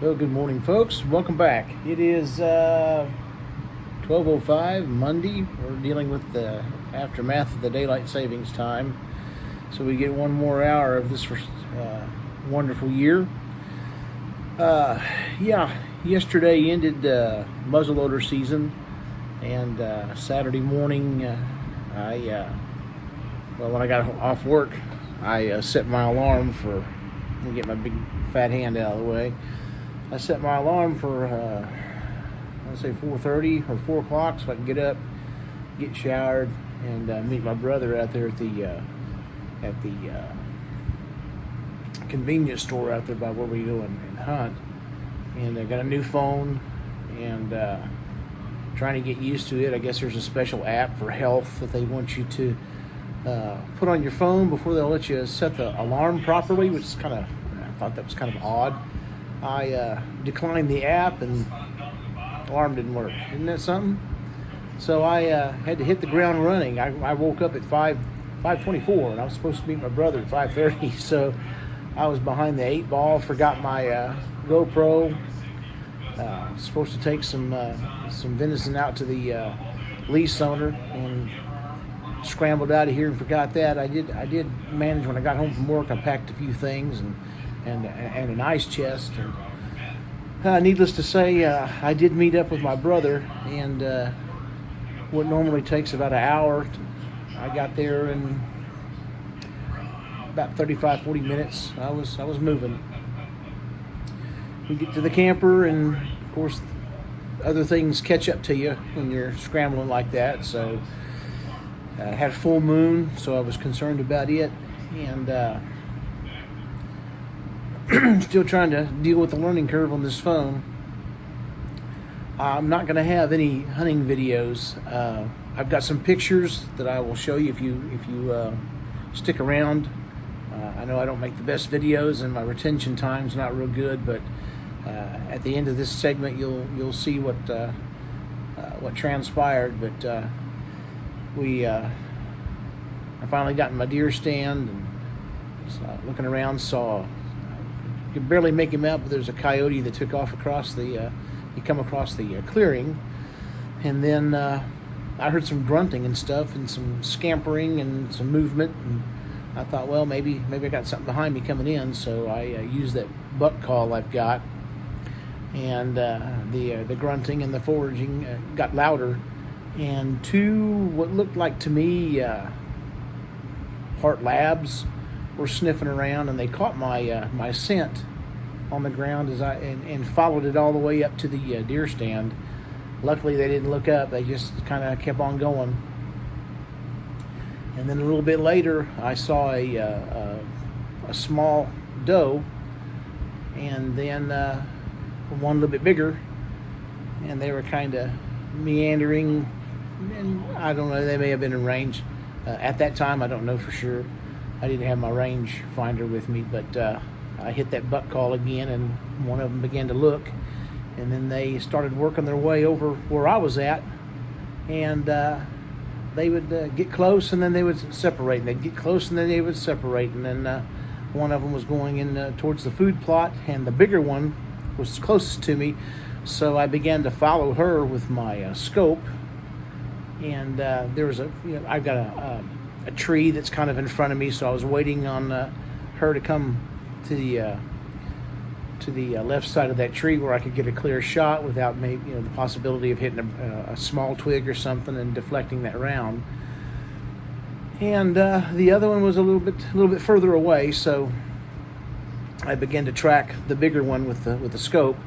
Well, good morning, folks. Welcome back. It is 12:05 Monday. We're dealing with the aftermath of the daylight savings time, so we get one more hour of this wonderful year. Yesterday ended muzzleloader season, and Saturday morning, when I got off work, I set my alarm for. Let me get my big fat hand out of the way. I set my alarm for, let's say 4:30 or 4 o'clock, so I can get up, get showered, and meet my brother out there at the convenience store out there by where we go and hunt. And I got a new phone, and trying to get used to it. I guess there's a special app for health that they want you to put on your phone before they'll let you set the alarm properly, which is I thought that was kind of odd. I declined the app, and the alarm didn't work. Isn't that something? So I had to hit the ground running. I woke up at 5:24, and I was supposed to meet my brother at 5:30. So I was behind the 8 ball. Forgot my GoPro. Supposed to take some venison out to the lease owner, and scrambled out of here and forgot that. I did manage when I got home from work. I packed a few things and an ice chest, and needless to say, I did meet up with my brother, and what normally takes about an hour, I got there in about 35-40 minutes. I was moving. We get to the camper, and of course other things catch up to you when you're scrambling like that. So I had a full moon, so I was concerned about it, and still trying to deal with the learning curve on this phone. I'm not going to have any hunting videos. I've got some pictures that I will show you if you stick around. I know I don't make the best videos, and my retention time's not real good, but at the end of this segment, you'll see what transpired. But I finally got in my deer stand, and looking around, saw. Could barely make him out, but there's a coyote that took off across he come across the clearing, and then I heard some grunting and stuff, and some scampering and some movement, and I thought, well, maybe I got something behind me coming in, so I used that buck call I've got, and the grunting and the foraging got louder, and two what looked like to me Hart Labs were sniffing around, and they caught my scent on the ground and followed it all the way up to the deer stand. Luckily, they didn't look up; they just kind of kept on going. And then a little bit later, I saw a small doe, and then one a little bit bigger, and they were kind of meandering, and I don't know, they may have been in range. At that time, I don't know for sure. I didn't have my range finder with me, but I hit that buck call again, and one of them began to look, and then they started working their way over where I was at, and they would get close, and then they would separate, and they'd get close, and then they would separate, and then one of them was going in towards the food plot, and the bigger one was closest to me, so I began to follow her with my scope, and there was I've got a tree that's kind of in front of me, so I was waiting on her to come to the left side of that tree where I could get a clear shot without maybe the possibility of hitting a small twig or something and deflecting that round. And the other one was a little bit further away, so I began to track the bigger one with the scope.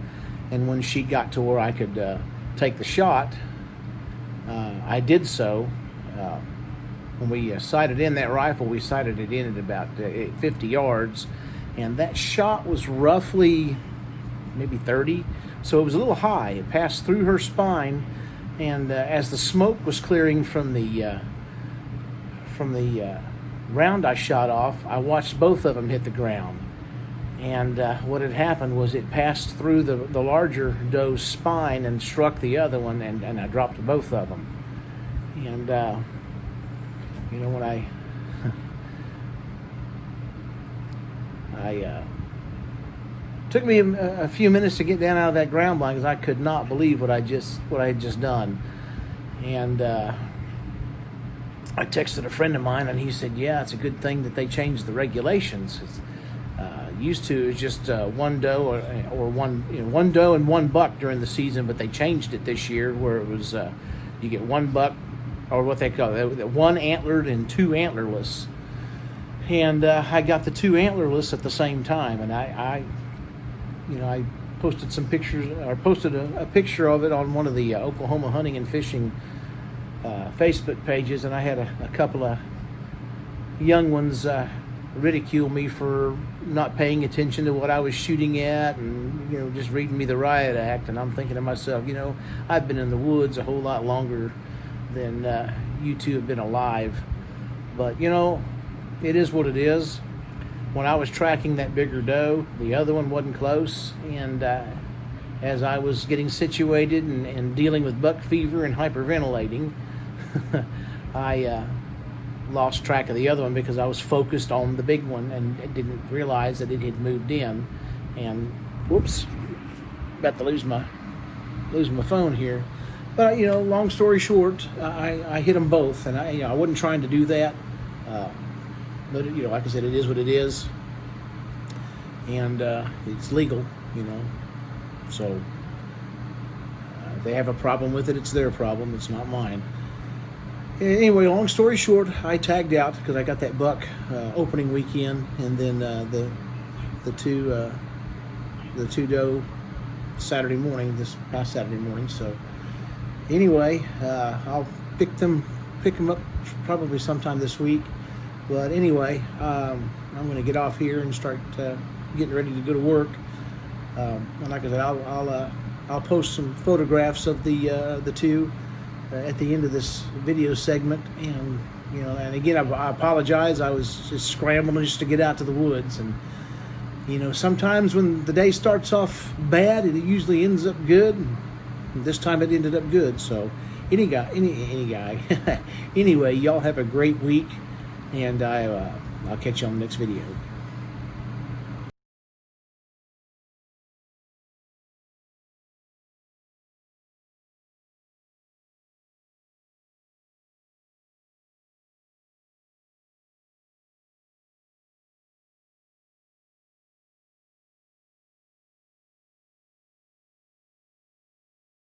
And when she got to where I could take the shot, I did so. When we sighted in that rifle, we sighted it in at about 50 yards, and that shot was roughly maybe 30, so it was a little high. It passed through her spine, and as the smoke was clearing from the round I shot off, I watched both of them hit the ground. And what had happened was it passed through the larger doe's spine and struck the other one, and I dropped both of them. And when I Took me a few minutes to get down out of that ground blind because I could not believe what I had just done. And I texted a friend of mine, and he said, "Yeah, it's a good thing that they changed the regulations. Used to it was just one doe or one doe and one buck during the season, but they changed it this year where it was you get one buck, or what they call it, one antlered and two antlerless." And I got the two antlerless at the same time, and I posted some pictures, or posted a picture of it on one of the Oklahoma hunting and fishing Facebook pages, and I had a couple of young ones ridicule me for not paying attention to what I was shooting at, and just reading me the riot act. And I'm thinking to myself, I've been in the woods a whole lot longer than you two have been alive, but it is what it is. When I was tracking that bigger doe, the other one wasn't close, and as I was getting situated and dealing with buck fever and hyperventilating, I lost track of the other one because I was focused on the big one and didn't realize that it had moved in. And whoops, about to lose my phone here. But long story short, I hit them both, and I wasn't trying to do that. But like I said, it is what it is, and it's legal, So if they have a problem with it, it's their problem. It's not mine. Anyway, long story short, I tagged out because I got that buck opening weekend, and then the two doe this past Saturday morning. So anyway, I'll pick them up probably sometime this week. But anyway, I'm going to get off here and start getting ready to go to work. And like I said, I'll post some photographs of the two at the end of this video segment. And and again, I apologize. I was just scrambling just to get out to the woods, and sometimes when the day starts off bad, it usually ends up good. And this time it ended up good. So any guy. Anyway, y'all have a great week. And I'll catch you on the next video.